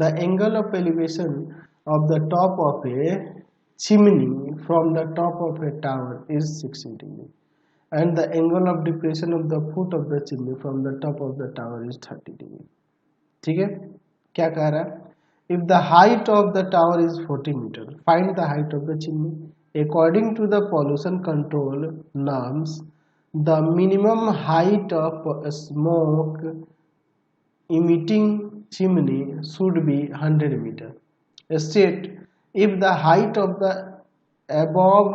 the angle of elevation of the top of a chimney from the top of a tower is 60 degree and the angle of depression of the foot of the chimney from the top of the tower is 30 degree. ठीक है, क्या कह रहा है? If the height of the tower is 40 meter, find the height of the chimney. According to the pollution control norms, the minimum height of a smoke emitting chimney should be 100 meter. State if the height of the above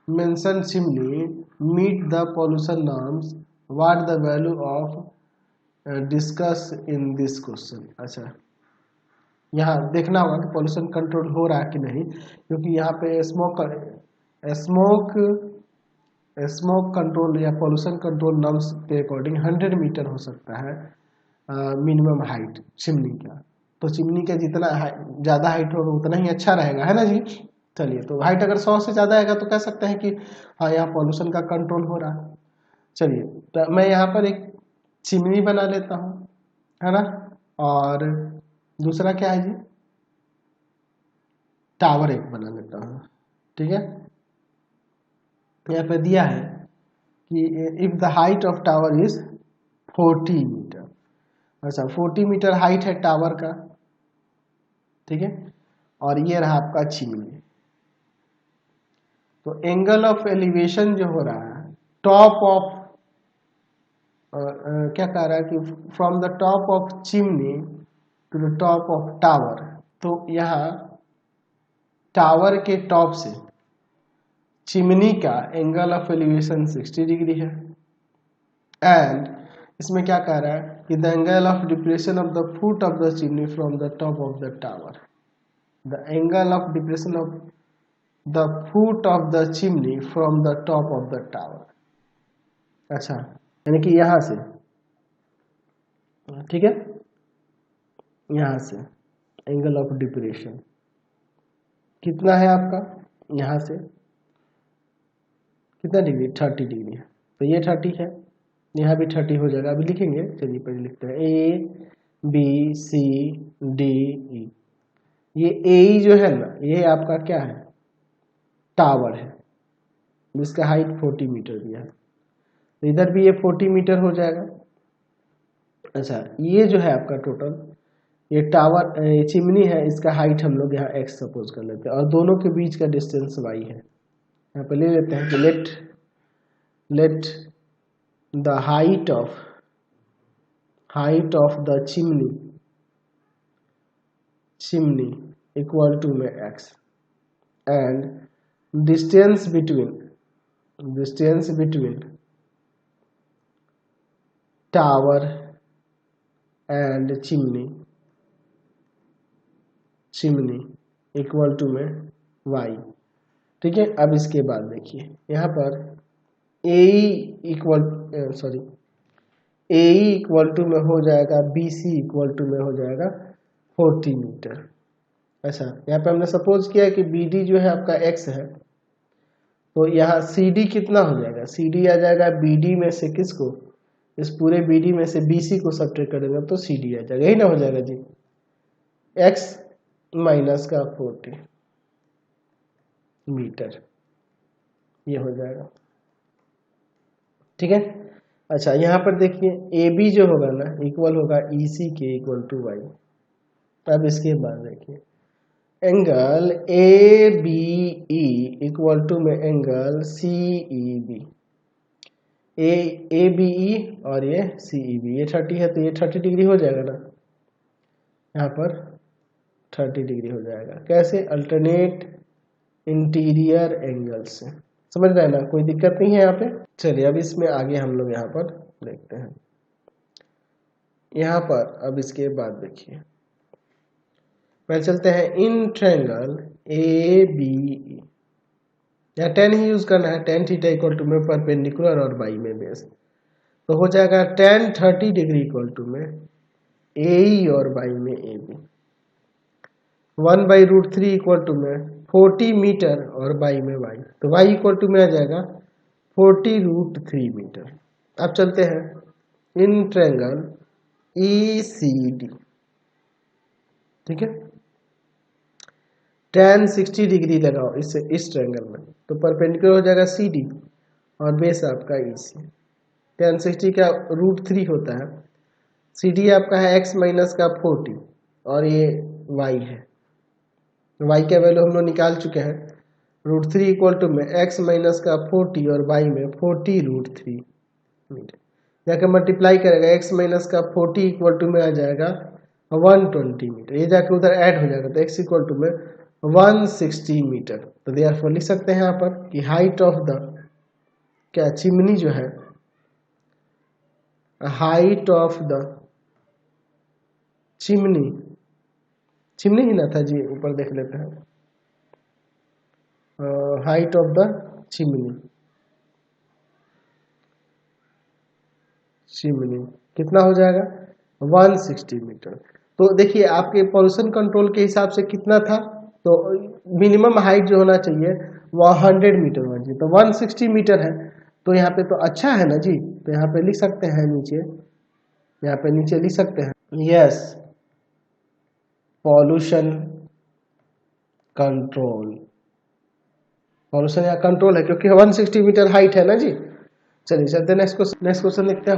mentioned chimney meet the pollution norms. What the value of discuss in this question. अच्छा, यहाँ देखना होगा कि pollution control हो रहा है कि नहीं, क्योंकि यहाँ पे स्मोक कंट्रोल या पॉल्यूशन कंट्रोल नॉर्म्स के अकॉर्डिंग 100 मीटर हो सकता है मिनिमम हाइट चिमनी का. तो चिमनी का जितना ज़्यादा हाइट होगा उतना ही अच्छा रहेगा, है ना जी. चलिए, तो हाइट अगर 100 से ज़्यादा आएगा तो कह सकते हैं कि हाँ यहाँ पॉल्यूशन का कंट्रोल हो रहा है. चलिए, तो मैं यहाँ पर एक चिमनी बना लेता हूँ, है ना. और दूसरा क्या है जी, टावर एक बना लेता हूँ. ठीक है, यहाँ पे दिया है कि if the height of tower is 40 metre. अच्छा, 40 मीटर हाइट है टावर का. ठीक है, और ये रहा आपका चिमनी. तो एंगल ऑफ एलिवेशन जो हो रहा है टॉप ऑफ क्या कह रहा है कि from the top of chimney to the top of tower. तो यहाँ टावर के टॉप से चिमनी का एंगल ऑफ एलिवेशन 60 डिग्री है. एंड इसमें क्या कह रहा है कि the angle of depression of the foot of the chimney from the top of the tower. The angle of depression of the foot of the chimney from the top of the tower. अच्छा, यानी कि यहां से, ठीक है, यहां से angle of depression कितना है आपका, यहां से कितना डिग्री, 30 डिग्री है. तो ये 30 है, यहाँ भी 30 हो जाएगा. अभी लिखेंगे, चलिए पहले लिखते हैं A B C D E. ये ए जो है ना, ये आपका क्या है, टावर है जिसका हाइट 40 मीटर दिया है. तो इधर भी ये 40 मीटर हो जाएगा. अच्छा, ये जो है आपका टोटल, ये टावर चिमनी है, इसका हाइट हम लोग यहाँ x सपोज कर लेते हैं और दोनों के बीच का डिस्टेंस y है. यहाँ पे ले लेते हैं कि let the height of the chimney equal to में x and distance between tower and chimney equal to में y. ठीक है, अब इसके बाद देखिए यहाँ पर AE इक्वल टू में हो जाएगा BC इक्वल टू में हो जाएगा 40 मीटर. अच्छा, यहाँ पे हमने सपोज किया कि BD जो है आपका x है, तो यहाँ CD कितना हो जाएगा, CD आ जाएगा BD में से किसको, इस पूरे BD में से BC को सब्ट्रैक्ट करेंगे तो CD आ जाएगा. यही ना हो जाएगा जी, x माइनस का 40 मीटर, ये हो जाएगा. ठीक है. अच्छा, यहाँ पर देखिए AB जो होगा ना इक्वल होगा EC के इक्वल टू y. अब इसके बाद देखिए एंगल ABE इक्वल टू में एंगल CEB. ABE और ये CEB, ये 30 है तो ये 30 डिग्री हो जाएगा ना, यहाँ पर 30 डिग्री हो जाएगा. कैसे, अल्टरनेट इंटीरियर एंगल से. समझ रहे हैं ना, कोई दिक्कत नहीं है यहाँ पे. चलिए, अब इसमें आगे हम लोग यहाँ पर देखते हैं. यहाँ पर अब इसके बाद देखिए, पहले चलते हैं इन ट्रायंगल ABE. यहाँ tan ही यूज करना है, tan थीटा इक्वल टू में परपेंडिकुलर और बाई में बेस. तो हो जाएगा tan 30 डिग्री इक्वल टू में AE और बाई में AB. 1/√3 इक्वल टू में 40 मीटर और बाई में y. तो y इक्वल टू में आ जाएगा 40√3 मीटर. अब चलते हैं इन ट्रायंगल ECD, ठीक है। tan 60 डिग्री लगाओ इस ट्रायंगल में, तो परपेंडिकुलर हो जाएगा CD और बेस आपका EC। tan 60 का √3 होता है, CD आपका है x माइनस का 40 और ये y है। y का वैल्यू हम लोग निकाल चुके हैं, √3 इक्वल टू में x माइनस का 40 और y में 40√3 मीटर, जाकर मल्टीप्लाई करेगा x माइनस का 40 इक्वल टू में आ जाएगा 120 मीटर, ये जाकर उधर ऐड हो जाएगा तो x इक्वल टू में 160 मीटर। तो देयरफॉर लिख सकते हैं यहाँ पर कि हाइट ऑफ द क्या चिमनी जो है, height of the chimney, chimney ही ना था जी, ऊपर देख लेते हैं, height of the chimney, chimney कितना हो जाएगा 160 मीटर। तो देखिए आपके पॉल्यूशन कंट्रोल के हिसाब से कितना था, तो मिनिमम हाइट जो होना चाहिए वह 100 मीटर होना चाहिए, तो 160 मीटर है, तो यहाँ पे तो अच्छा है ना जी। तो यहाँ पे लिख सकते हैं नीचे, यहाँ पे नीचे लिख सकते हैं यस पॉल्यूशन कंट्रोल, पॉल्यूशन या कंट्रोल है क्योंकि 160 मीटर हाइट है ना जी। चलिए चलते नेक्स्ट क्वेश्चन लिखते हैं।